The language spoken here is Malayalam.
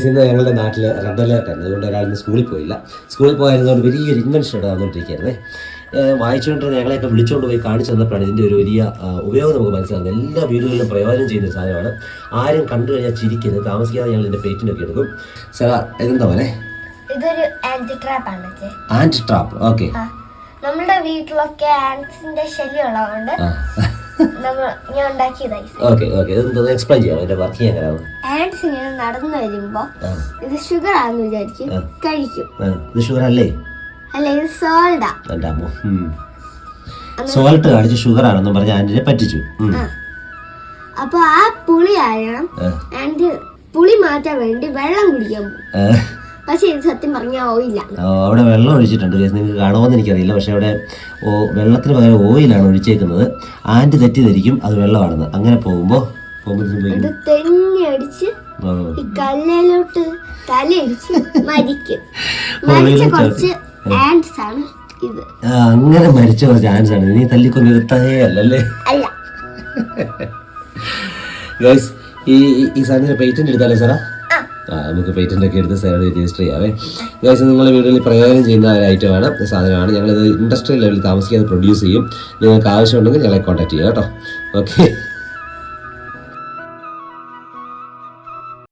ഇന്ന് ഞങ്ങളുടെ നാട്ടിൽ റെഡ് അലേർട്ട് ആയിരുന്നു. അതുകൊണ്ട് ഒരാളിന്ന് സ്കൂളിൽ പോയില്ല. സ്കൂളിൽ പോയിരുന്നതുകൊണ്ട് വലിയൊരു ഇൻവെൻഷൻ ഇവിടെ വന്നുകൊണ്ടിരിക്കുകയായിരുന്നേ. വായിച്ചുകൊണ്ടിരുന്ന ഞങ്ങളെയൊക്കെ വിളിച്ചുകൊണ്ട് പോയി കാണിച്ചു തന്നപ്പോഴാണ് ഇതിൻ്റെ ഒരു വലിയ ഉപയോഗം നമുക്ക് മനസ്സിലാകുന്നത്. എല്ലാ വീടുകളിലും പ്രയോജനം ചെയ്യുന്ന സാധനമാണ്. ആരും കണ്ടു കഴിഞ്ഞാൽ ചിരിക്കരുത്. താമസിക്കാതെ ഞങ്ങൾ ഇതിൻ്റെ പേറ്റൻ്റ് എടുക്കും. സാർ ഇതെന്താ പോലെ? ഇതൊരു ആന്റി ട്രാപ്പ് ആണ്. Ant trap. ഓക്കെ. നമ്മുടെ വീട്ടിലൊക്കെ ആന്റ്സിന്റെ ശല്യം ഉള്ളതുകൊണ്ട് ഞാൻ ഉണ്ടാക്കിയതായി. Okay okay. ഇതെന്താ എക്സ്പ്ലെയിൻ ചെയ്യാം അതിന്റെ വർക്കിംഗ് എങ്ങനെയാണ്? ആന്റ്സ് ഇങ്ങനെ നടന്നു വരുമ്പോ ഇത് ഷുഗർ ആണെന്ന് വിചാരിക്കും, കഴിക്കും. ഇത് ഷുഗർ അല്ലേ? അല്ല, ഇത് സോൾട്ടാ. സോൾട്ട് കാണിച്ച് ഷുഗർ ആണെന്ന് പറഞ്ഞ് ആന്റിനെ പറ്റിച്ചു. അപ്പൊ ആ പുളി ആയണം ആന്റി പുളി മാറ്റാൻ വേണ്ടി വെള്ളം കുടിക്കാൻ പോകും. പക്ഷെ ഇത് സത്യം പറഞ്ഞാൽ ഓയില്ല. അവിടെ വെള്ളം ഒഴിച്ചിട്ടുണ്ട്. നിങ്ങൾക്ക് കാണുമെന്ന് എനിക്കറിയില്ല. പക്ഷെ അവിടെ വെള്ളത്തിന് പകരം ഓയിലാണ് ഒഴിച്ചേക്കുന്നത്. ആന്റി തെറ്റിദ്ധരിക്കും അത് വെള്ളമാണെന്ന്. അങ്ങനെ പോകുമ്പോൾ തെന്നി അടിച്ച് ഈ കല്ലിലോട്ട് തലയിടിച്ച് മരിക്കും. മരിച്ച കുറച്ച് ആന്റ്സ് ആണ് ഇത്. അങ്ങനെ മരിച്ച കുറച്ച് ആന്റ്സ് ആണ്. നീ തല്ലിക്കൊന്ന് നിർത്തേ അല്ലല്ലേ? അല്ല. ഈ സാധനത്തിന് പേറ്റന്റ് എടുത്താലേ സാറാ? നമുക്ക് പേറ്റന്റ് ഒക്കെ എടുത്ത് സാറ് രജിസ്റ്റർ ചെയ്യാവേ. ഗൈസ്, നിങ്ങളുടെ വീടുകളിൽ പ്രയോജനം ചെയ്യുന്ന ഒരു ഐറ്റമാണ്, സാധനമാണ്. ഞങ്ങളിത് ഇൻഡസ്ട്രിയൽ ലെവലിൽ താമസിക്കാതെ പ്രൊഡ്യൂസ് ചെയ്യും. നിങ്ങൾക്ക് ആവശ്യമുണ്ടെങ്കിൽ ഞങ്ങളെ കോൺടാക്ട് ചെയ്യാം കേട്ടോ. ഓക്കെ.